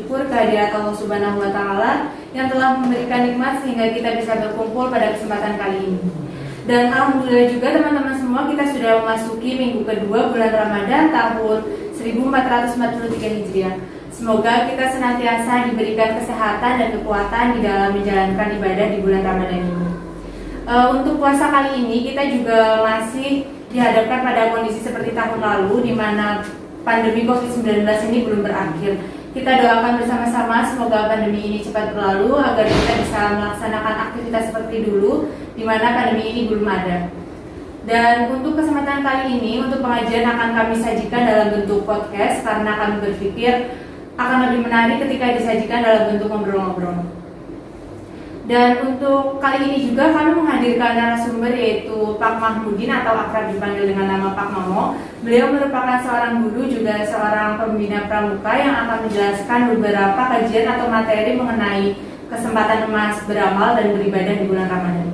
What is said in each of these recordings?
bersyukur kehadirat Allah Subhanahu wa Ta'ala yang telah memberikan nikmat sehingga kita bisa berkumpul pada kesempatan kali ini. Dan alhamdulillah juga teman-teman semua, kita sudah memasuki minggu kedua bulan Ramadan tahun 1443 Hijriah. Semoga kita senantiasa diberikan kesehatan dan kekuatan di dalam menjalankan ibadah di bulan Ramadan ini. Untuk puasa kali ini kita juga masih dihadapkan pada kondisi seperti tahun lalu, di mana pandemi COVID-19 ini belum berakhir. Kita doakan bersama-sama semoga pandemi ini cepat berlalu agar kita bisa melaksanakan aktivitas seperti dulu, di mana pandemi ini belum ada. Dan untuk kesempatan kali ini, untuk pengajian akan kami sajikan dalam bentuk podcast karena kami berpikir akan lebih menarik ketika disajikan dalam bentuk ngobrol-ngobrol. Dan untuk kali ini juga kami menghadirkan narasumber yaitu Pak Mahmudin atau akrab dipanggil dengan nama Pak Mamo. Beliau merupakan seorang guru juga seorang pembina pramuka yang akan menjelaskan beberapa kajian atau materi mengenai kesempatan emas beramal dan beribadah di bulan Ramadan.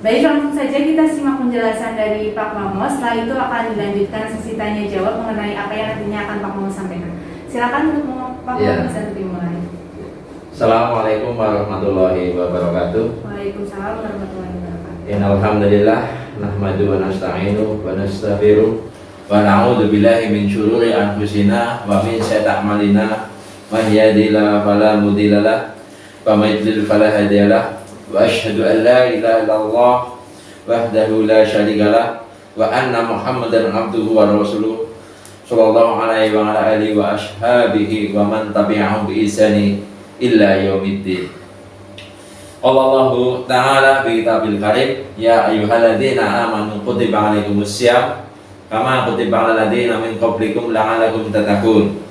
Baik, langsung saja kita simak penjelasan dari Pak Mamo. Setelah itu akan dilanjutkan sesi tanya jawab mengenai apa yang nantinya akan Pak Mamo sampaikan. Silakan untuk Pak Mamo bisa dimulai. Assalamualaikum warahmatullahi wabarakatuh. Waalaikumsalam warahmatullahi wabarakatuh. Innalhamdulillah nahmadu wa nasta'inu wa nastaghfiruh wa na'udzu billahi min syururi anfusina wa min sayyiati a'malina may yahdihillahu fala mudilla lahu wa may yudlil fala hadiya lahu wa asyhadu an la ilaha illallah wahdahu la syarika lahu wa anna Muhammadan abduhu wa rasuluh sallallahu alaihi wa ala alihi wa ashabihi wa man tabi'ahum bi ihsani illa yaumiddin. Allahu ta'ala bi kitabil karim, ya ayyuhalladzina amanu kutiba alaikumussyam kama kutiba alal ladzina min qablikum la'allakum tattaqun.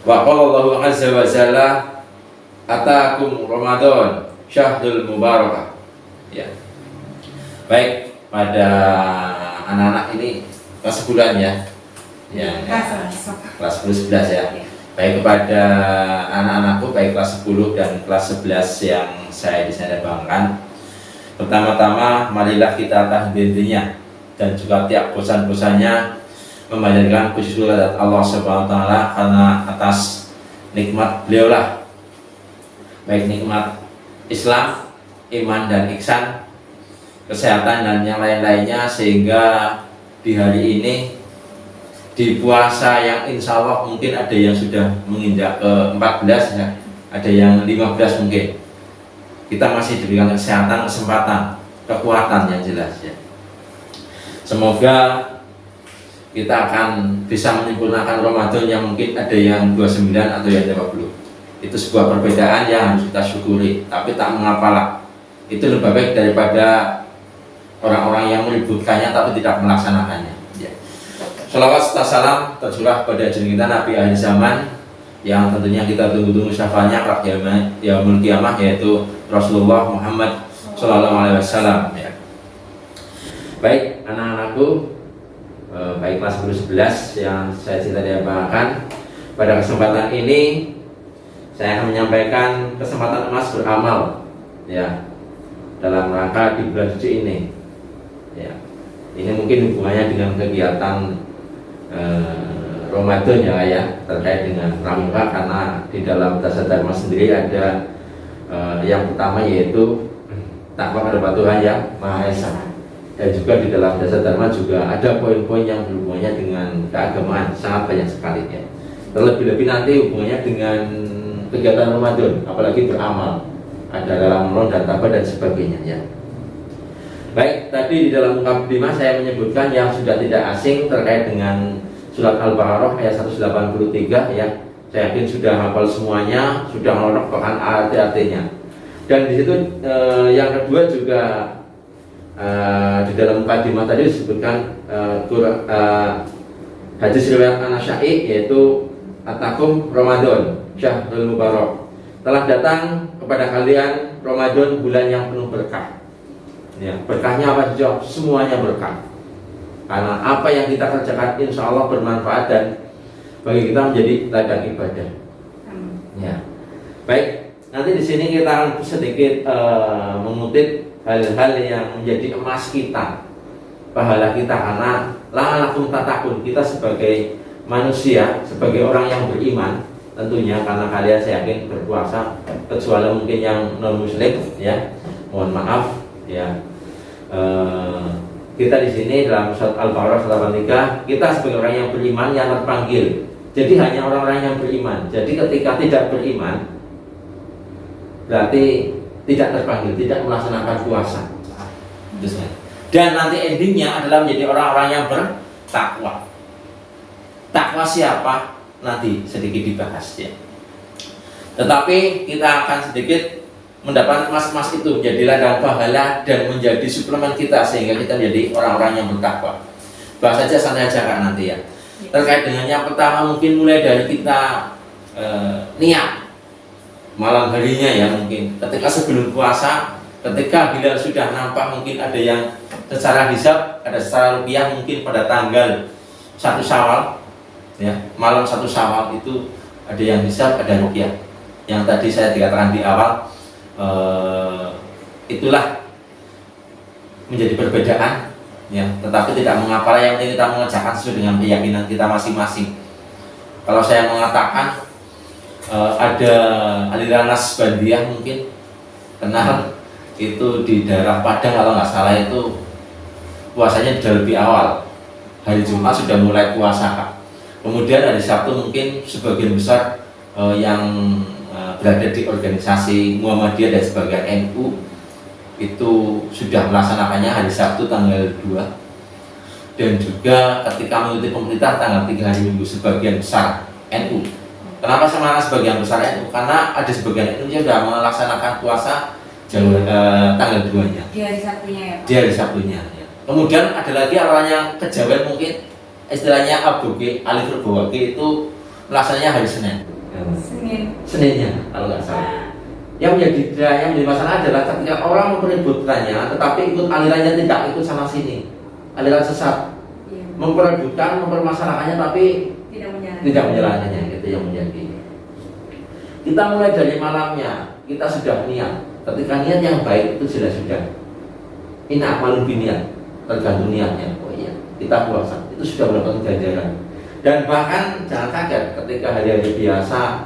Wa qala Allahu azza wa jalla ataakum Ramadan syahrul mubarak. Ya. Baik, pada anak-anak ini kelas bulan ya. Ya. Kelas 10 11 ya. Baik kepada anak-anakku baik kelas 10 dan kelas 11 yang saya di sana banggakan. Pertama-tama marilah kita tahdirnya dan juga tiap bosan-bosannya memanjatkan puji syukur kepada Allah Subhanahu wa taala karena atas nikmat beliaulah. Baik nikmat Islam, iman dan ihsan, kesehatan dan yang lain-lainnya sehingga di hari ini di puasa yang insya Allah mungkin ada yang sudah menginjak ke 14 ya, ada yang 15 mungkin. Kita masih diberikan kesehatan, kesempatan, kekuatan yang jelas ya. Semoga kita akan bisa menyempurnakan Ramadan yang mungkin ada yang 29 atau yang 50. Itu sebuah perbedaan yang harus kita syukuri, tapi tak mengapalah. Itu lebih baik daripada orang-orang yang meributkannya tapi tidak melaksanakannya. Salawat serta salam tercurah pada junjungan Nabi akhir zaman yang tentunya kita tunggu-tunggu syafaatnya kelak yaumul qiyamah, yaitu Rasulullah Muhammad sallallahu alaihi wasallam ya. Baik anak-anakku, baik kelas 10 11 yang saya cinta diabarkan, pada kesempatan ini saya akan menyampaikan kesempatan emas beramal ya dalam rangka di bulan suci ini ya. Ini mungkin hubungannya dengan kegiatan Ramadan ya terkait dengan pramuka, karena di dalam dasar dharma sendiri ada yang pertama yaitu takwa kepada Tuhan yang Maha Esa, dan juga di dalam dasar dharma juga ada poin-poin yang berhubungannya dengan keagamaan, sangat banyak sekali ya. Terlebih-lebih nanti hubungannya dengan kegiatan Ramadan, apalagi beramal, ada dalam ron dan tabat dan sebagainya ya. Baik, tadi di dalam mukadimah saya menyebutkan yang sudah tidak asing terkait dengan surat Al-Baqarah ayat 183 ya. Saya yakin sudah hafal semuanya, sudah melonok bahkan arti-artinya. Dan di situ yang kedua juga di dalam mukadimah tadi disebutkan hadis riwayat An-Nasa'i yaitu atakum Ramadan syahrul mubarak. Telah datang kepada kalian Ramadan, bulan yang penuh berkah. Ya, berkahnya apa saja? Semuanya berkah. Karena apa yang kita kerjakan insya Allah bermanfaat dan bagi kita menjadi ladang ibadah. Ya, baik. Nanti di sini kita akan sedikit mengutip hal-hal yang menjadi emas kita, pahala kita, karena la'allakum tattaqun. Kita sebagai manusia, sebagai orang yang beriman, tentunya karena kalian saya yakin berpuasa, kecuali mungkin yang non muslim ya, mohon maaf ya. Kita di sini dalam surat Al-Baqarah 83 kita sebagai orang yang beriman yang terpanggil. Jadi hanya orang-orang yang beriman. Jadi ketika tidak beriman berarti tidak terpanggil, tidak melaksanakan puasa. Dan nanti endingnya adalah menjadi orang-orang yang bertakwa. Takwa siapa? Nanti sedikit dibahas ya. Tetapi kita akan sedikit mendapat emas-emas itu menjadi ladang pahala dan menjadi suplemen kita sehingga kita menjadi orang-orang yang bertakwa. Bahas saja santai aja kan nanti ya. Terkait dengan yang pertama mungkin mulai dari kita niat malam harinya ya, mungkin ketika sebelum puasa, ketika hilal sudah nampak, mungkin ada yang secara hisab, ada secara rupiah mungkin pada tanggal 1 Syawal ya, malam 1 Syawal itu ada yang hisab, ada rupiah. Yang tadi saya dikatakan di awal, itulah menjadi perbedaan ya, tetapi tidak mengapa, yang penting kita mengerjakan sesuai dengan keyakinan kita masing-masing. Kalau saya mengatakan ada aliran Nasbandiah mungkin kenal, itu di daerah Padang kalau nggak salah itu puasanya sudah lebih awal, hari Jumat sudah mulai puasa Kak. Kemudian hari Sabtu mungkin sebagian besar yang berada di organisasi Muhammadiyah dan sebagian NU itu sudah melaksanakannya hari Sabtu tanggal 2, dan juga ketika mengikuti pemerintah tanggal 3 hari Minggu sebagian besar NU. Kenapa semangat sebagian besar NU? Karena ada sebagian NU yang sudah melaksanakan puasa tanggal 2-nya. Di hari Sabtunya ya Pak? Di hari Sabtunya ya. Kemudian ada lagi orang yang kejawen mungkin istilahnya aboge, alif berbawake itu melaksananya hari Senin. Seninnya kalau nggak salah. Yang menjadi masalah adalah ketika orang memperebutkannya tetapi ikut alirannya, tidak ikut sana sini, aliran sesat, memperebutkan, mempermasalahkannya tapi tidak menjalankannya, itu yang menjadi. Kita mulai dari malamnya, kita sudah niat. Ketika niat yang baik itu jelas sudah ina malun biniat, tergantung niatnya. Oh iya, kita puasa itu sudah mendapatkan ganjaran. Dan bahkan jangan kaget ketika hari-hari biasa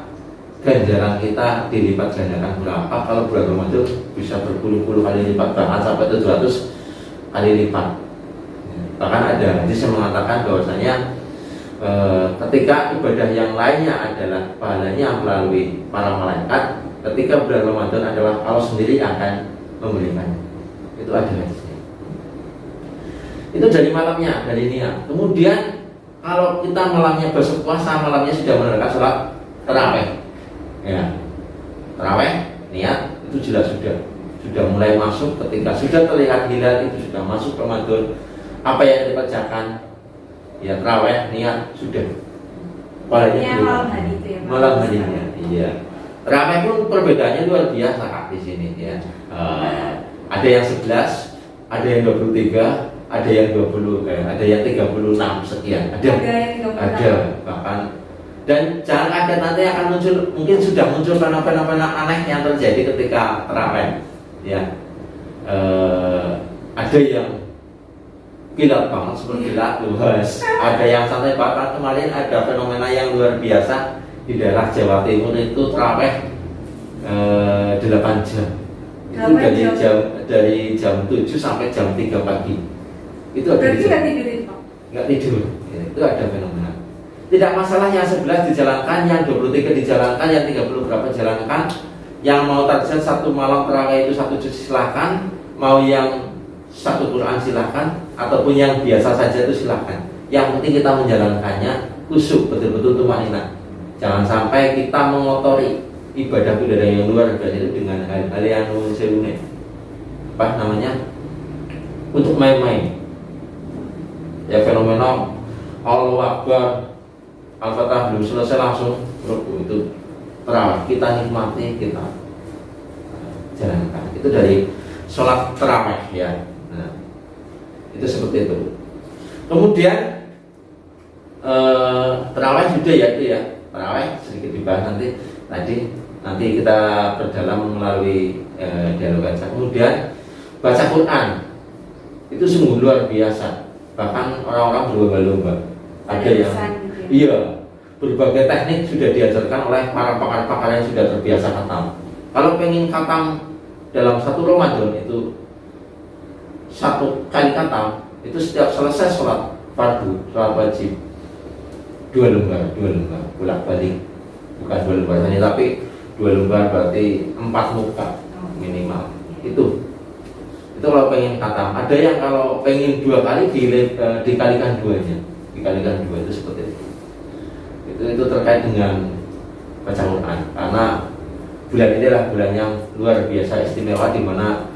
ganjaran kita dilipat gandakan berapa. Kalau bulan Ramadan bisa berpuluh-puluh kali lipat, bahkan sampai 700 kali lipat. Bahkan ada hadis yang mengatakan bahwasanya ketika ibadah yang lainnya adalah pahalanya melalui para malaikat, ketika bulan Ramadan adalah Allah sendiri akan memberikannya. Itu ada hadisnya. Itu dari malamnya, dari niat. Kemudian kalau kita malamnya besok puasa, malamnya sudah menunaikan sholat tarawih, ya, tarawih, niat itu jelas sudah mulai masuk. Ketika sudah terlihat hilal itu sudah masuk Ramadan. Apa yang dikerjakan? Ya tarawih, niat sudah. Ya, malam hari itu ya. Malam harinya, iya. Tarawih pun perbedaannya luar biasa Kak, di sini ya. Ada yang 11, ada yang 23. Ada yang 20, ada yang 36 sekian, ada bahkan. Dan jangan kaget, nanti akan muncul, mungkin sudah muncul fenomena aneh yang terjadi ketika tarawih ya. Ada yang kilat banget seperti kilat luas, ada yang santai, bahkan kemarin ada fenomena yang luar biasa di daerah Jawa Timur itu tarawih 8 jam. Itu dari jam 7 sampai jam 3 pagi. Itu ada. Berarti nggak tidur itu Pak? Nggak tidur ya, itu ada fenomena. Tidak masalah yang 11 dijalankan, yang 23 dijalankan, yang 30 berapa dijalankan. Yang mau target satu malam tarawih itu 1 juz silahkan, mau yang 1 Quran silahkan, ataupun yang biasa saja itu silahkan. Yang penting kita menjalankannya khusyuk, betul-betul tumanina. Jangan sampai kita mengotori ibadah budaya yang luar biasa itu dengan hal-hal yang seune, apa namanya, untuk main-main. Ya fenomena Allahu Akbar, Al-Fatihah belum selesai langsung ruku, itu tarawih. Kita nikmati, kita jalankan. Itu dari sholat tarawih ya. Nah, itu seperti itu. Kemudian tarawih sudah ya, itu ya. Tarawih sedikit dibahas nanti kita berdalam melalui dialog aja. Kemudian baca Quran itu sungguh luar biasa. Bahkan orang-orang berlomba-lomba. Ada yang iya, berbagai teknik sudah diajarkan oleh para pakar-pakar yang sudah terbiasa khatam. Kalau pengen khatam dalam satu Ramadan itu satu kali khatam itu setiap selesai sholat fardu, sholat wajib 2 lembar bolak-balik, bukan 2 lembar saja tapi 2 lembar berarti 4 muka minimal. Itu kalau pengen khatam. Ada yang kalau pengen 2 kali dikalikan 2-nya, dikalikan 2 itu seperti itu. Itu terkait dengan baca Quran, karena bulan ini adalah bulan yang luar biasa istimewa, di mana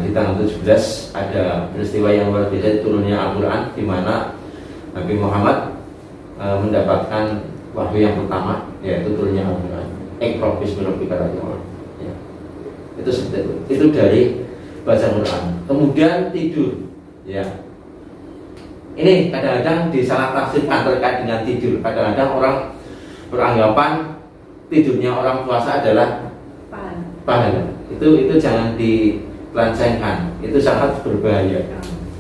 di tanggal 17 ada peristiwa yang luar biasa, turunnya Al-Quran, di mana Nabi Muhammad mendapatkan wahyu yang pertama, yaitu turunnya Al-Quran. Iqra bismi rabbika ya. Itu seperti itu. Itu dari baca Quran. Kemudian tidur, ya. Ini kadang-kadang disalah tafsirkan terkait dengan tidur. Kadang-kadang orang beranggapan tidurnya orang puasa adalah pahala. Itu jangan dilencengkan. Itu sangat berbahaya.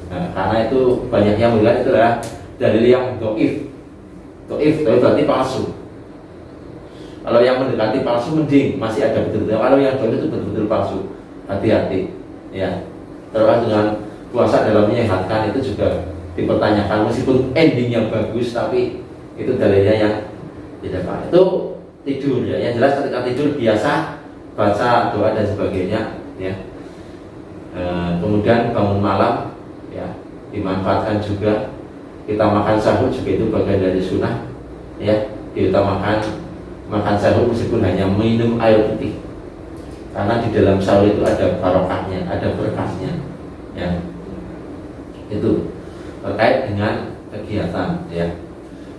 Nah, karena itu banyak yang melihat itu adalah dalil yang dhaif. Dhaif berarti palsu. Kalau yang mendekati palsu mending masih ada betul-betul. Kalau yang dhaif itu betul-betul palsu. Hati-hati. Ya. Terus dengan puasa dalam menyehatkan itu juga dipertanyakan, meskipun endingnya bagus tapi itu dalilnya yang tidak baik. Itu tidur, ya. Yang jelas ketika tidur biasa baca doa dan sebagainya, ya. Kemudian bangun malam, ya, dimanfaatkan juga. Kita makan sahur juga itu bagian dari sunnah, ya. Diutamakan makan sahur meskipun hanya minum air putih, karena di dalam sahur itu ada barokahnya, ada berkahnya, ya. Itu terkait dengan kegiatan, ya.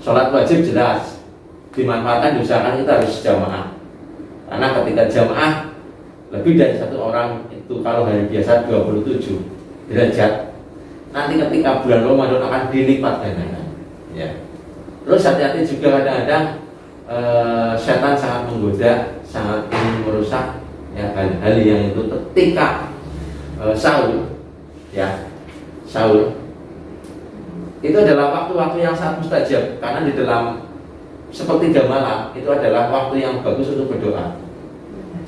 Sholat wajib jelas dimanfaatkan, diusahakan kita harus jamaah, karena ketika jamaah lebih dari satu orang itu, kalau hari biasa 27 derajat, nanti ketika bulan Ramadan akan dilipat gandakan, ya. Terus hati-hati juga, kadang-kadang setan sangat menggoda, sangat ingin merusak, ya, hal-hal yang itu ketika sahur, ya, sahur itu adalah waktu-waktu yang sangat mustajab, karena di dalam sepertiga malam itu adalah waktu yang bagus untuk berdoa.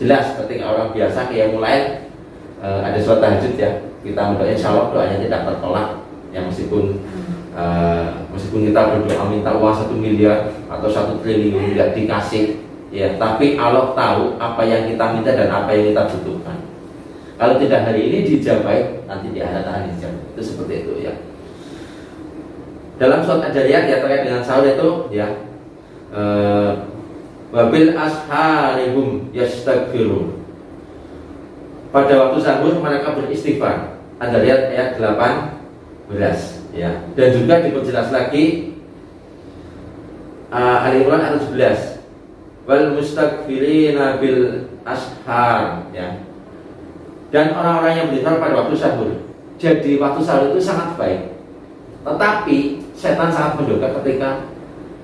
Jelas ketika orang biasa kayak mulai ada sholat tahajud, ya, kita berdoa, insya Allah doanya tidak tertolak, ya, meskipun kita berdoa minta uang 1 miliar atau 1 triliun tidak dikasih, ya, tapi Allah tahu apa yang kita minta dan apa yang kita butuhkan. Kalau tidak hari ini dijawab, nanti di akhirat akan dijawab. Itu seperti itu, ya. Dalam surat Ad-Dariyat, ya, terkait dengan sahur itu, ya, wabil asharihum yastaghfirun. Pada waktu sahur mereka beristighfar. Ad-Dariyat ayat 18, ya. Dan juga diperjelas lagi Al-Imran ayat 11. Wal mustaghfirina bil ashar, ya. Dan orang-orang yang beristighfar pada waktu sahur. Jadi waktu sahur itu sangat baik. Tetapi setan sangat menggoda ketika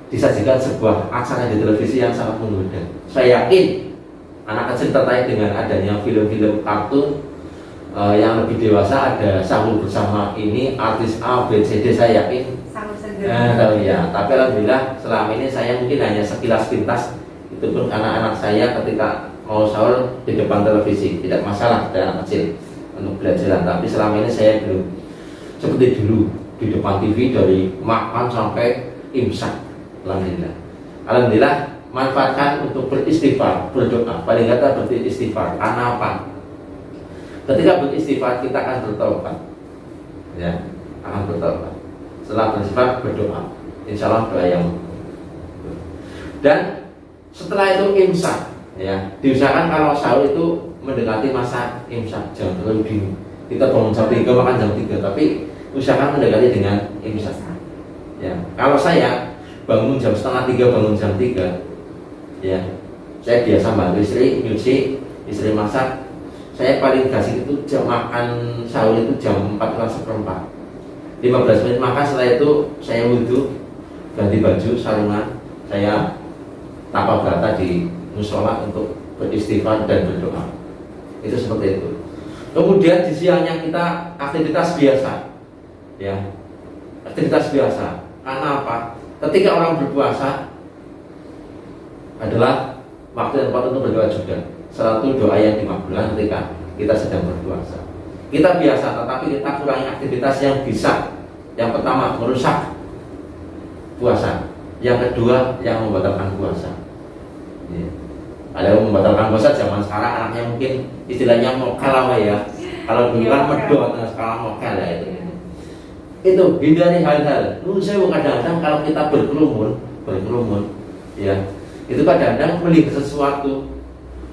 disajikan sebuah acara di televisi yang sangat menggoda. Saya yakin anak kecil tertarik dengan adanya film-film kartun yang lebih dewasa, ada sahur bersama ini artis A, B, C, D, saya yakin. Ya. Tapi alhamdulillah selama ini saya mungkin hanya sekilas pintas. Itu pun karena anak saya ketika mau sahur di depan televisi, tidak masalah dari anak kecil untuk belajar. Tapi selama ini saya belum seperti dulu di depan TV dari makan sampai imsak. Alhamdulillah manfaatkan untuk beristighfar, berdoa. Paling kata beristighfar. Karena apa? Ketika beristighfar kita akan bertaubat, ya, akan bertaubat. Setelah beristighfar berdoa, insya Allah doa yang. Dan setelah itu imsak, ya, diusahakan kalau sahur itu mendekati masa imsak, jangan terlalu dini. Kita bangun jam 3 makan jam 3, tapi usahakan mendekati dengan imsak, ya. Kalau saya bangun jam setengah 3, bangun jam 3, ya, saya biasa bantu istri nyuci, istri masak. Saya paling kasih itu jam makan sahur itu jam 4:15, 15 menit makan. Setelah itu saya wudhu, ganti baju, sarungan, saya tapa berata di musola untuk beristighfar dan berdoa. Itu seperti itu. Kemudian di siangnya kita aktivitas biasa, ya, aktivitas biasa. Karena apa? Ketika orang berpuasa adalah waktu yang tepat untuk berdoa juga. Satu doa yang dimakbulkan ketika kita sedang berpuasa. Kita biasa, tetapi kita kurangi aktivitas yang bisa. Yang pertama merusak puasa, yang kedua yang membatalkan puasa. Ada yang membatalkan puasa zaman sekarang anaknya mungkin istilahnya mokal ya. Kalau dulu kan medot, sekarang mokal ya itu. Itu hindari hal-hal. Saya kadang-kadang kalau kita berkerumun, ya itu kadang-kadang melihat sesuatu,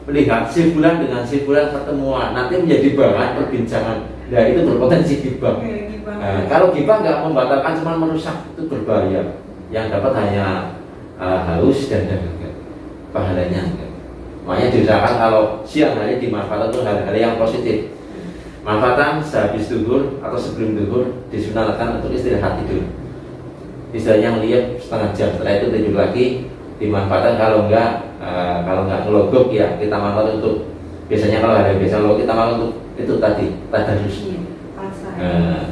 melihat si fulan dengan si fulan ketemuan, nanti menjadi bahan perbincangan. Nah itu berpotensi gibah. Nah, kalau gibah nggak membatalkan, cuma merusak, itu berbahaya. Yang dapat hanya haus dan dahaga, pahalanya enggak. Makanya diusahakan kalau siang hari dimanfaatkan untuk hal-hal yang positif. Manfaatan sehabis duhur atau sebelum duhur disunahkan untuk istirahat tidur. Istilahnya ngeliat setengah jam, setelah itu tidur lagi. Dimanfaatkan kalau enggak ngelogok ya kita manfaatkan untuk, biasanya kalau ada biasa logok kita manfaatkan untuk itu tadi tadarus.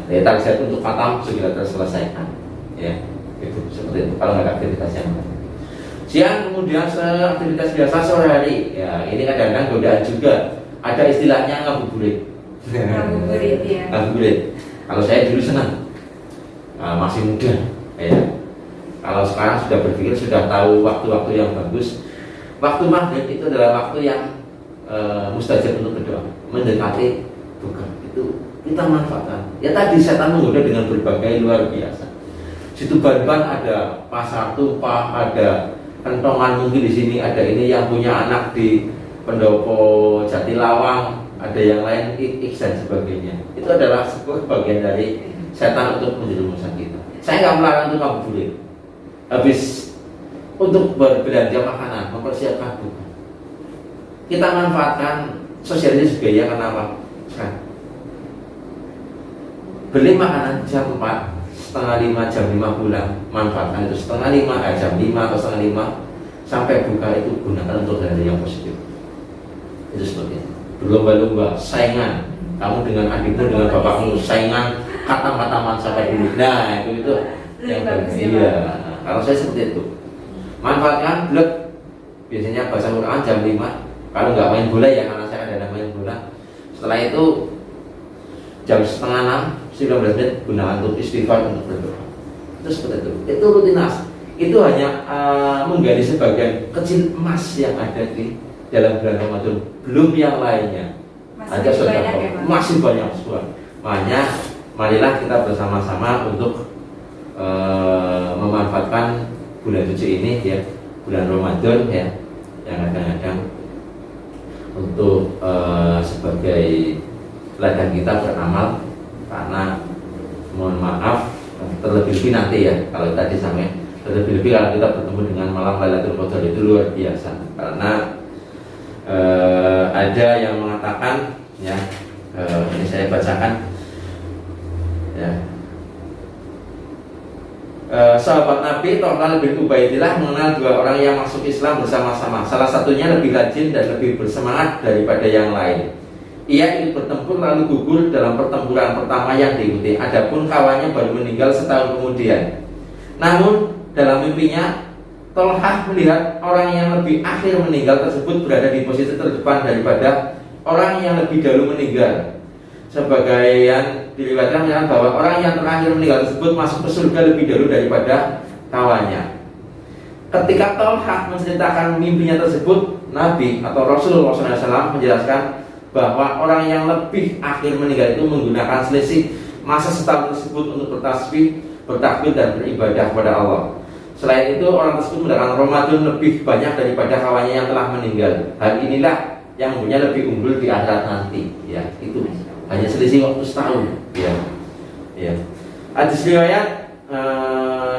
Target untuk khatam segera terselesaikan. Ya, itu seperti itu. Kalau nggak ada aktivitas yang lain. Siang kemudian aktivitas biasa sore hari. Ya, ini kadang-kadang godaan juga. Ada istilahnya ngabuburit. Ngabuburit ya. Ngabuburit. Kalau saya dulu senang, masih muda. Ya. Kalau sekarang sudah berpikir, sudah tahu waktu-waktu yang bagus. Waktu maghrib itu adalah waktu yang mustajab untuk berdoa, mendekati buka. Itu kita manfaatkan. Ya tadi setan menggoda dengan berbagai luar biasa. Situ Ban-Ban ada pasar tumpah, ada kentongan mungkin di sini, ada ini yang punya anak di Pendopo Jatilawang, ada yang lain X dan sebagainya. Itu adalah sebuah bagian dari setan untuk menjerumuskan kita. Saya nggak melarang untuk ngabuburit. Habis untuk berbelanja makanan, mempersiapkan buka. Kita manfaatkan sosialisasi juga ya, karena apa? Beli makanan jam 4, setengah 5, jam 5 pulang, manfaatkan itu setengah 5, jam 5 atau setengah 5 sampai buka, itu gunakan untuk hal yang positif. Itu seperti itu. Berlomba-lomba, saingan. Kamu dengan adikmu, dengan bapakmu, saingan kata-kata sampai dulu. Nah, itu yang bagus. Iya. Kalau saya seperti itu. Manfaatkan blog. Biasanya baca Quran jam 5. Kalau nggak main bola ya, karena saya ada main bola. Setelah itu jam setengah 6, 19 menit gunakan untuk istighfar, untuk berdoa. Itu seperti itu. Itu rutinitas. Itu hanya menggali sebagian kecil emas yang ada di dalam bulan Ramadan. Belum yang lainnya. Masih banyak sekali. Makanya marilah kita bersama-sama untuk memanfaatkan bulan suci ini ya, bulan Ramadan ya, yang kadang-kadang untuk sebagai ladang kita beramal. Karena mohon maaf, terlebih-lebih nanti ya, kalau tadi sampai terlebih-lebih kalau kita bertemu dengan malam Lailatul Qadar, itu luar biasa. Karena ada yang mengatakan ya, ini saya bacakan ya. Sahabat Nabi Tolal bin Ubaidillah mengenal dua orang yang masuk Islam bersama-sama. Salah satunya lebih rajin dan lebih bersemangat daripada yang lain. Ia ikut bertempur lalu gugur dalam pertempuran pertama yang diikuti. Adapun kawannya baru meninggal setahun kemudian. Namun dalam mimpinya Tolhah melihat orang yang lebih akhir meninggal tersebut berada di posisi terdepan daripada orang yang lebih dahulu meninggal. Sebagian diriwayatkan menyatakan bahwa orang yang terakhir meninggal tersebut masuk ke surga lebih dahulu daripada kawannya. Ketika Tolhah menceritakan mimpinya tersebut, Nabi atau Rasulullah SAW menjelaskan bahwa orang yang lebih akhir meninggal itu menggunakan selisih masa setahun tersebut untuk bertasbih, bertakbir dan beribadah kepada Allah. Selain itu, orang tersebut mendapatkan Ramadan lebih banyak daripada kawannya yang telah meninggal. Hal inilah yang mempunyai lebih unggul di akhirat nanti. Ya, itu hanya selisih waktu setahun. Ya, ya. Hadis riwayat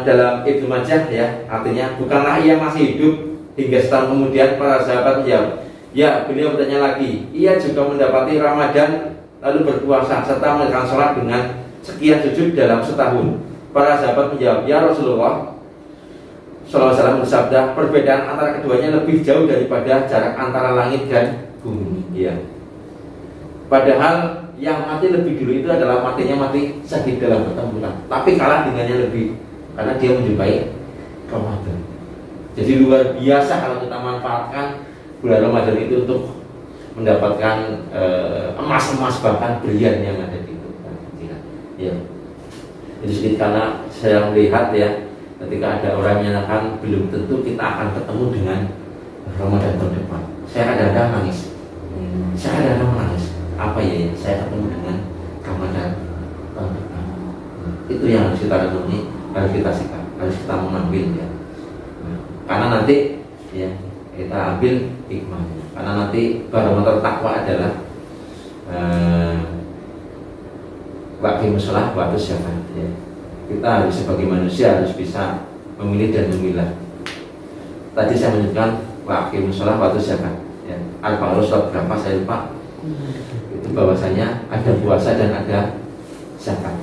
dalam Ibnu Majah ya, artinya bukanlah ia masih hidup hingga setahun kemudian. Para sahabat menjawab, ya. Beliau bertanya lagi, ia juga mendapati Ramadan lalu berpuasa serta mengerjakan sholat dengan sekian sujud dalam setahun. Para sahabat menjawab, ya Rasulullah SAW bersabda, perbedaan antara keduanya lebih jauh daripada jarak antara langit dan bumi. Ya. Padahal yang mati lebih dulu itu adalah matinya mati syahid dalam pertempuran, tapi kalah dengannya lebih karena dia menjumpai Ramadan. Jadi luar biasa kalau kita manfaatkan bulan Ramadan itu untuk mendapatkan emas-emas bahkan berlian yang ada di itu. Ya. Jadi sedikit karena saya melihat ya, ketika ada orang yang akan belum tentu kita akan ketemu dengan Ramadan tahun depan. Saya kadang-kadang nangis. Saya kadang-kadang menangis. Apa ya? Saya ketemu dengan Ramadan tahun depan. Itu yang harus kita renungi, harus kita sikap, harus kita mengambil ya. Karena nanti ya kita ambil hikmahnya. Karena nanti barometer takwa adalah waktu musola, waktu syafaat ya. Kita harus sebagai manusia harus bisa memilih dan memilah. Tadi saya menyebutkan waktu musola, waktu syafaat ya. Al-Baqarah surat berapa saya lupa. Itu bahwasanya ada puasa dan ada zakat.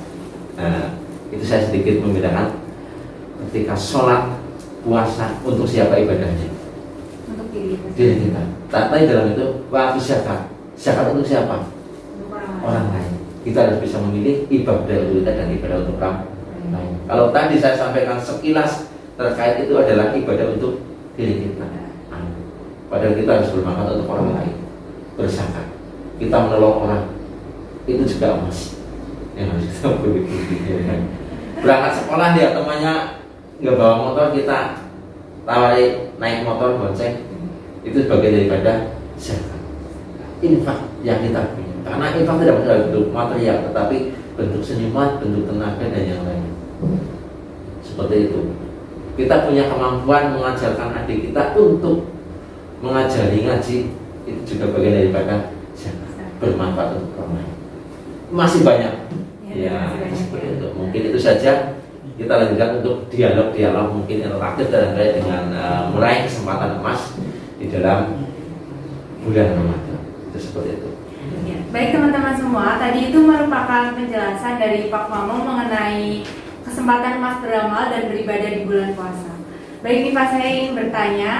Itu saya sedikit membedakan ketika sholat, puasa untuk siapa ibadahnya? Untuk diri kita. Tapi dalam itu waktu zakat, zakat untuk siapa? Untuk Orang lain. Kita harus bisa memilih ibadah untuk kita dan ibadah untuk orang lain. Kalau tadi saya sampaikan sekilas terkait itu adalah ibadah untuk diri kita. Padahal kita harus bermanfaat untuk orang lain, berzakat. Kita menolong orang, itu juga emas yang harus kita beli. Berangkat sekolah dia temannya nggak bawa motor, kita tawari naik motor bonceng, itu sebagai daripada zakat. Infak yang kita punya. Karena infak tidak bisa bentuk material, tetapi bentuk senyuman, bentuk tenaga dan yang lain. Seperti itu. Kita punya kemampuan mengajarkan adik kita untuk mengajari ngaji, itu juga bagian daripada zakat, bermanfaat untuk orang lain. Masih banyak. Ya, seperti itu. Mungkin itu saja. Kita lanjutkan untuk dialog-dialog mungkin interaktif terkait dengan meraih kesempatan emas di dalam bulan Ramadan. Itu seperti itu. Ya. Baik teman-teman semua, tadi itu merupakan penjelasan dari Pak Mamong mengenai kesempatan emas beramal dan beribadah di bulan puasa. Baik nih Pak, saya ingin bertanya,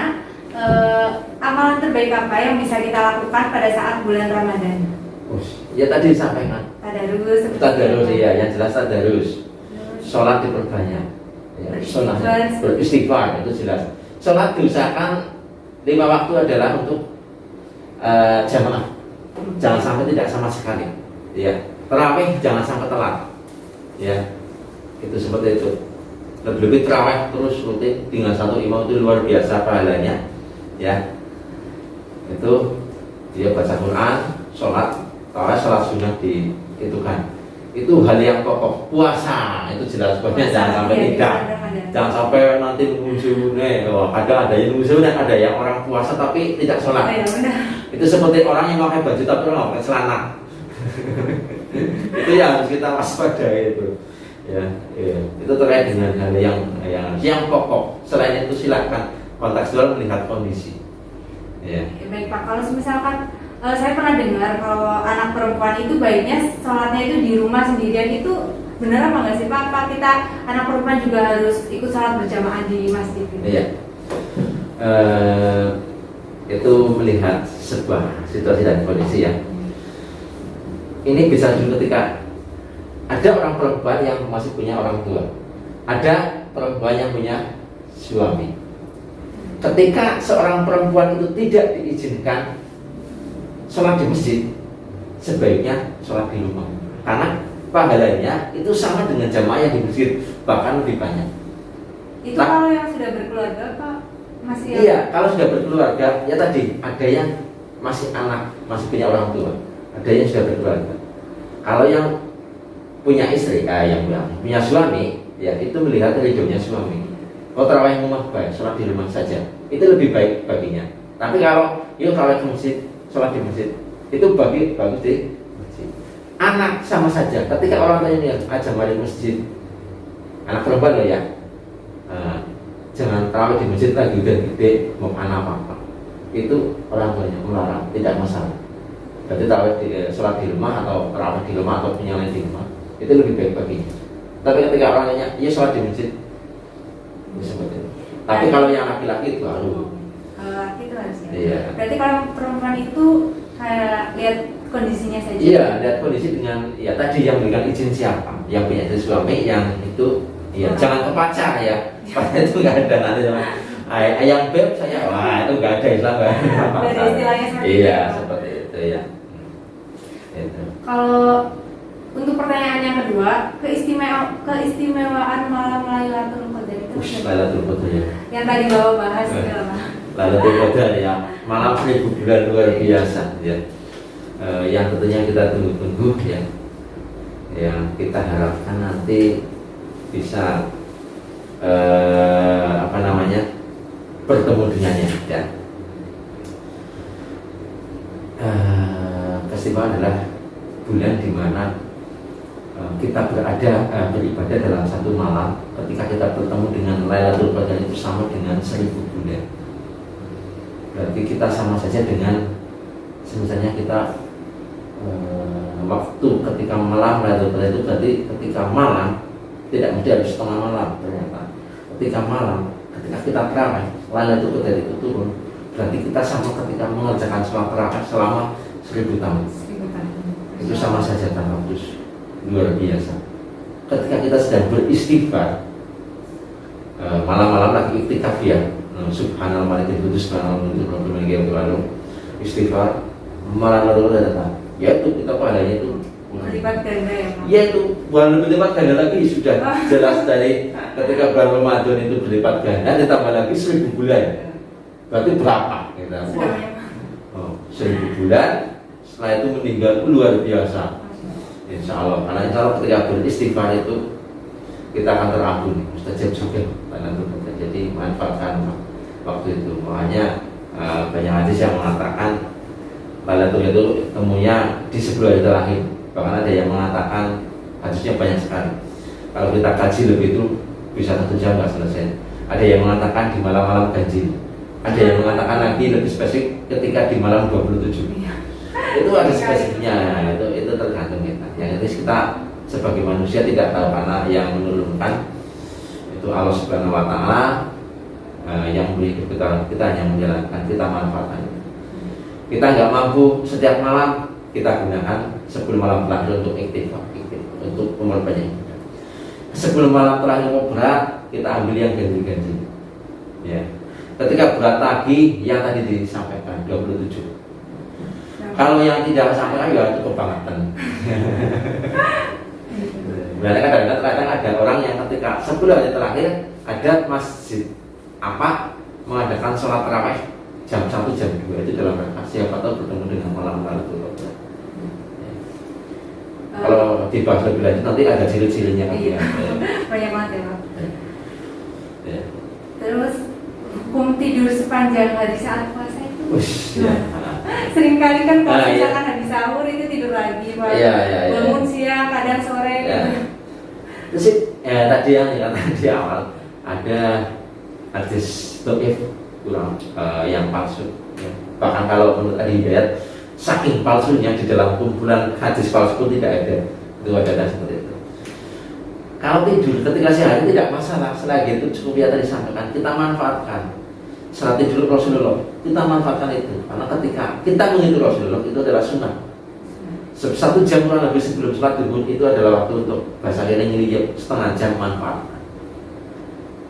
amalan terbaik apa yang bisa kita lakukan pada saat bulan Ramadan? Ya tadi disampaikan. Tadarus ya, yang jelas tadarus. Sholat diperbanyak. Ya, sholat beristighfar itu jelas. Sholat diusahakan 5 waktu adalah untuk jamaah. Jangan sampai tidak sama sekali. Ya, tarawih jangan sampai telat. Ya, itu seperti itu. Lebih tarawih terus rutin dengan satu imam itu luar biasa pahalanya. Ya, itu dia baca Quran, sholat, tarawih, sholat sunnah itu kan. Itu hal yang pokok. Puasa itu jelas pokoknya jangan sampai tidak. Jangan sampai nanti musuh kadang ada yang musuh dan ada yang orang puasa tapi tidak sholat. Itu seperti orang yang pakai baju tapi orang pakai celana. Itu yang harus kita waspadai itu. Ya, itu terkait dengan hal yang pokok. Selain itu silakan kontekstual melihat kondisi. Ya. Baik Pak, kalau misalkan saya pernah dengar kalau anak perempuan itu baiknya sholatnya itu di rumah sendirian, itu benar apa nggak sih Pak? Apa kita anak perempuan juga harus ikut sholat berjamaah di masjid? Gitu? Iya. Itu melihat sebuah situasi dan kondisi ya. Ini bisa dulu ketika ada orang perempuan yang masih punya orang tua, ada perempuan yang punya suami. Ketika seorang perempuan itu tidak diizinkan sholat di masjid, sebaiknya sholat di rumah. Karena pahalanya itu sama dengan jamaah yang di masjid, bahkan lebih banyak. Itu kalau yang sudah berkeluarga Pak? Masih yang... Iya, kalau sudah berkeluarga, ya tadi ada yang masih anak, masih punya orang tua, ada yang sudah berkeluarga. Kalau yang punya istri, yang punya suami, ya itu melihat ridhonya suami. Oh tarawih rumah baik, sholat di rumah saja, itu lebih baik baginya. Tapi kalau yuk tarawih ke masjid, sholat di masjid, itu bagus di masjid. Anak sama saja. Ketika orang tuanya ajak mari masjid, anak perempuan loh ya, jangan tarawih di masjid lagi udah gede mau anak apa. Itu orang tuanya melarang, tidak masalah. Berarti tarawih di sholat di rumah atau tarawih di rumah atau punya lain di rumah, itu lebih baik baginya. Tapi ketika orang tuanya, iya sholat di masjid, seperti itu. Tapi kalau yang laki-laki itu harus. Laki itu harus ya. Iya. Berarti kalau perempuan itu kayak lihat kondisinya saja. Iya, lihat kondisi dengan ya tadi yang memberikan izin siapa, yang punya istri suami, yang itu ya jangan ke pacar ya. Pacar itu nggak ada nanti ayam beb saya, wah itu nggak ada Islam nggak ada. Dari istilahnya seperti Iya itu. seperti itu ya. Itu. Kalau untuk pertanyaan yang kedua, keistimewaan malam Lailatul Qadar itu Ush, Lailatul Qadar ya. yang tadi Bapak bahas itu apa? Lailatul Qadar ya, malam 1000 bulan luar biasa ya. Yang tentunya kita tunggu-tunggu ya. Yang kita harapkan nanti bisa bertemu dengannya ya. Keistimewaan adalah bulan di mana kita beribadah dalam satu malam. Ketika kita bertemu dengan Lailatul Qadar itu sama dengan 1000 bulan. Berarti kita sama saja dengan misalnya kita waktu ketika malam Lailatul Qadar itu berarti ketika malam tidak mesti harus setengah malam ternyata. Ketika malam, ketika kita tarawih, Lailatul Qadar itu turun, berarti kita sama ketika mengerjakan sholat tarawih selama 1000 tahun. Itu sama saja tanakus luar biasa. Ketika kita sedang beristighfar, malam-malam lagi iktikaf ya, subhanallah malikul qudus subhanallah istighfar malam lalu datang, yaitu kita pahalanya itu Berlipat ganda ya Pak? ya itu bukan berlipat ganda lagi, sudah jelas dari ketika bulan Ramadan itu berlipat ganda ditambah lagi 1000 bulan, berarti berapa kita? 1000 bulan setelah itu meninggal luar biasa. Insya Allah, karena insya Allah ketika beristighfar itu kita akan terampuni, mustajab juga. Jadi manfaatkan waktu itu. Makanya banyak hadis yang mengatakan Lailatul itu temunya di sebelum hari terakhir. Bahkan ada yang mengatakan hadisnya banyak sekali. Kalau kita kaji lebih itu bisa 1 jam nggak selesai. Ada yang mengatakan di malam-malam ganjil. Ada yang mengatakan lagi lebih spesifik ketika di malam 27. Itu ada spesifiknya, itu tergantung kita. Yang jelas kita sebagai manusia tidak tahu, karena yang menurunkan itu Allah Subhanahu Wa Taala, yang beri kita hanya menjalankan, kita manfaatkan. Kita nggak mampu setiap malam, kita gunakan sebelum malam terakhir untuk iktikaf, untuk memperbanyak. Sebelum malam terakhir mau berat, kita ambil yang ganjil-ganjil. Ya. Ketika berat lagi, yang tadi disampaikan 27. Kalau yang tidak sampai ya itu kebangetan. Berarti kadang-kadang ada orang yang ketika sebelum hari terakhir ada masjid mengadakan sholat tarawih jam 1 jam 2 itu dalam rangka siapa tahu bertemu dengan malam Lailatul Qadar. Kalau dibahas lebih lanjut nanti ada ciri-cirinya iya. Banyak banget ya Pak. Terus hukum tidur sepanjang hari saat puasa itu sering kali kan kalau misalkan habis sahur itu tidur lagi Pak. Bangun siang, kadang sore gitu. Terus tadi yang dikatakan di awal ada hadis dhaif kurang yang palsu ya. Bahkan kalau menurut Ahli Hidayat saking palsunya di dalam kumpulan hadis palsu pun tidak ada. Itu ada seperti itu. Kalau tidur ketika sehari tidak masalah, selagi itu cukup ya tadi sampaikan, kita manfaatkan. Salat tidur Rasulullah, kita manfaatkan itu. Karena ketika kita mengikuti Rasulullah itu adalah sunnah. 1 jam kurang lebih sebelum sholat duhur itu adalah waktu untuk bahasa kira nyeliyap setengah jam manfaatkan.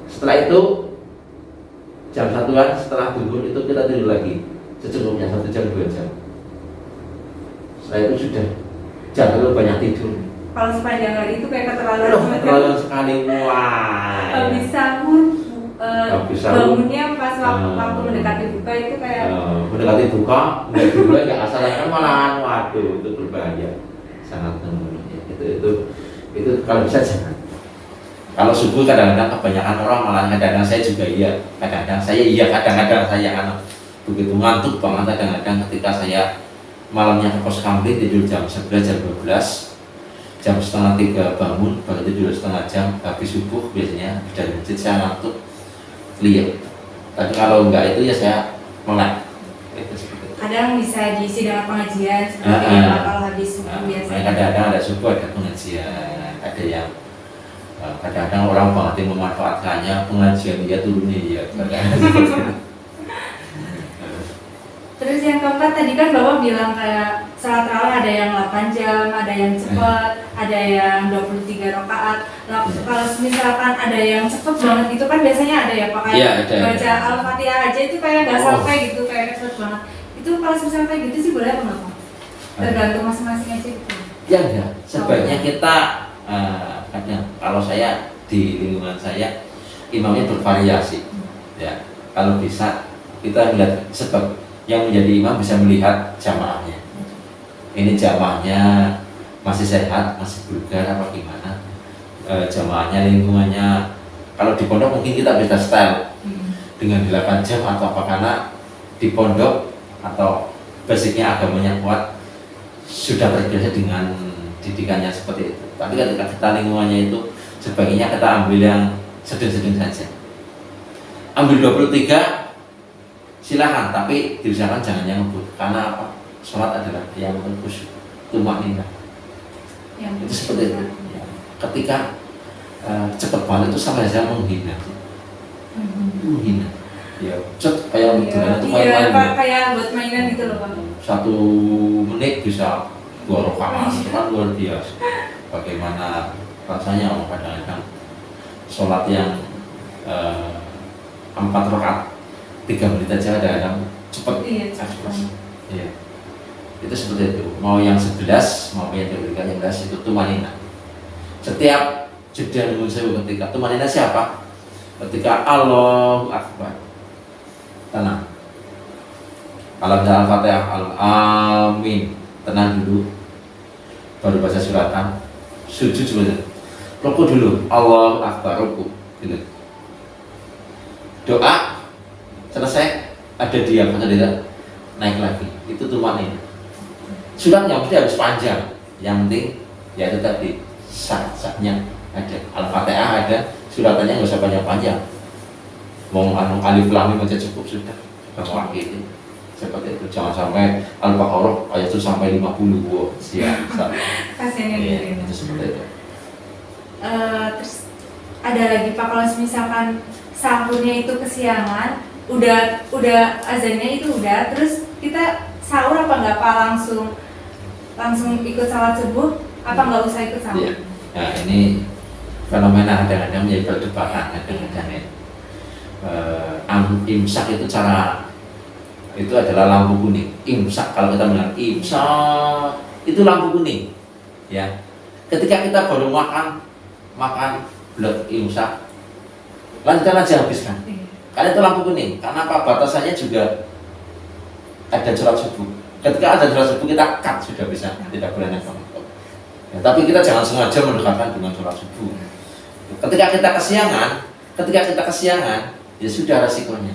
Setelah itu jam 1-an setelah duhur itu kita tidur lagi secukupnya 1 jam 2 jam. Setelah itu sudah jangan terlalu banyak tidur. Kalau sepanjang hari itu kayak keterlaluan terlalu sekali. Wah. Habis sahur bangunnya pas waktu mendekati buka itu kayak mendekati buka nggak asalkan malahan, waduh itu berbahaya sangat ya. Itu kalau bisa jangan. Kalau subuh kadang-kadang kebanyakan orang malah, kadang-kadang saya juga iya, kadang-kadang saya karena begitu ngantuk banget kadang-kadang ketika saya malamnya ke pos kampleng tidur jam 11 jam 12 jam setengah 3 bangun baru tidur setengah jam habis subuh biasanya dari masjid saya ngantuk lihat. Tapi kalau enggak itu ya saya melek. Kadang bisa diisi dengan pengajian seperti kalau habis subuh biasanya. Kadang-kadang ada subuh ada pengajian, ada yang kadang-kadang orang banget yang memanfaatkannya pengajian dia turunnya ya. Terus yang keempat tadi kan Bapak bilang kayak salat tarawih ada yang 8 jam, ada yang cepat, ada yang 23 rakaat. Nah, kalau misalkan ada yang cepat banget gitu kan biasanya ada ya Pak, kayak baca Al-Fatihah aja itu kayak nggak sampai gitu, kayak cepet banget. Itu kalau misalkan kayak gitu sih boleh apa nggak Pak? Tergantung masing-masing aja gitu. Ya enggak, sebaiknya kita kadang kalau saya di lingkungan saya imamnya bervariasi. Ya, kalau bisa kita melihat sebab yang menjadi imam bisa melihat jamaahnya. Ini jamaahnya masih sehat, masih bugar apa gimana? Jamaahnya, lingkungannya. Kalau di pondok mungkin kita bisa style dengan 8 jam atau apa, karena di pondok atau basicnya agamanya kuat, sudah terbiasa dengan didikannya seperti itu. Tapi ketika kita lingkungannya itu sebaiknya kita ambil yang sedang-sedang saja. Ambil 23 silahkan, tapi diusahakan jangan yang ngebut. Karena apa? Sholat adalah yang khusyuk, tumakninah. Itu seperti itu. Ya. Ketika cepat banget itu sama saja menghina. Menghina. Ya, cet kayak gitu. Iya, kayak buat mainan gitu loh Pak. 1 menit bisa 2 rakaat, itu kan luar biasa. Bagaimana rasanya kadang-kadang sholat yang 4 rakaat 3 menit aja ada yang cepat. Iya, cepat. Iya. Itu seperti itu. Mau yang 11, mau yang diberikan yang 11 itu tumanina. Setiap jeda nunggu sewu ketika tumanina siapa? Ketika Allahu Akbar. Tenang. Kalau dalam Al-Fatihah Amin, tenang dulu. Baru baca suratan. Sujud sebentar. Ruku dulu. Allahu Akbar, ruku. Gitu. Doa selesai, ada diam atau tidak, naik lagi. Itu tumanina. Suratnya mesti harus panjang. Yang penting ya itu tadi syarat-syaratnya ada. Al-Fatihah ada, suratannya nggak usah panjang-panjang. Mau alif lam mim aja cukup sudah. Sudah gitu. Seperti itu. Jangan sampai Al-Baqarah ayat itu sampai 50. Wow, siap. Kasiannya gitu. Itu seperti itu. Terus ada lagi Pak, kalau misalkan sahurnya itu kesiangan, udah azannya itu udah, terus kita sahur apa nggak Pak, langsung ikut salat subuh apa nggak usah ikut sahur? Iya. Nah ini fenomena kadang-kadang menjadi perdebatan kadang-kadang ya. Imsak itu itu adalah lampu kuning. Imsak, kalau kita bilang imsak itu lampu kuning ya. Ketika kita baru makan blok imsak, lanjutkan aja, habiskan. Karena itu lampu kuning. Karena apa? Batasannya juga ada sholat subuh. Ketika ada sholat subuh kita cut, sudah bisa, tidak boleh naik. Ya, tapi kita jangan sengaja mendekatkan dengan sholat subuh. Ketika kita kesiangan, ya sudah resikonya.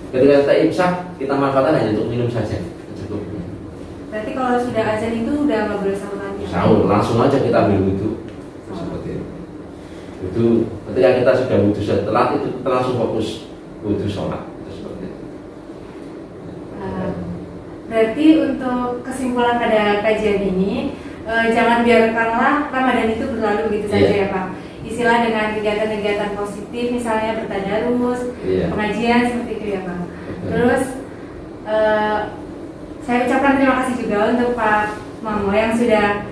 Ketika kita imsak, kita manfaatkan hanya untuk minum saja, cukup. Berarti kalau sudah azan itu udah nggak boleh sahur lagi? Sahur, langsung aja kita ambil wudhu. Seperti itu. Itu ketika kita sudah wudhu telat, itu kita langsung fokus wudhu sholat. Itu seperti itu. Berarti untuk kesimpulan pada kajian ini, jangan biarkanlah Ramadan itu berlalu begitu saja ya Pak. Istilah dengan kegiatan-kegiatan positif, misalnya bertadarus, pengajian seperti itu ya Pak. Terus saya ucapkan terima kasih juga untuk Pak Mamo yang sudah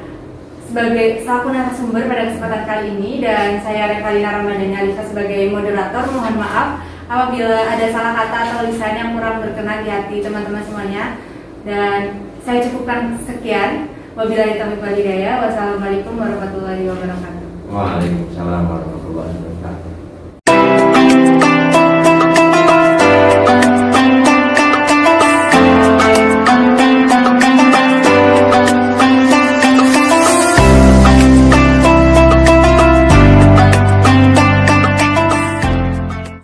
sebagai selaku narasumber pada kesempatan kali ini, dan saya Revalina Ramadhani Alifa sebagai moderator. Mohon maaf apabila ada salah kata atau lisan yang kurang berkenan di hati teman-teman semuanya, dan saya cukupkan sekian. Wabillahi taufiq wal hidayah. Wassalamualaikum warahmatullahi wabarakatuh. Waalaikumsalam warahmatullahi wabarakatuh.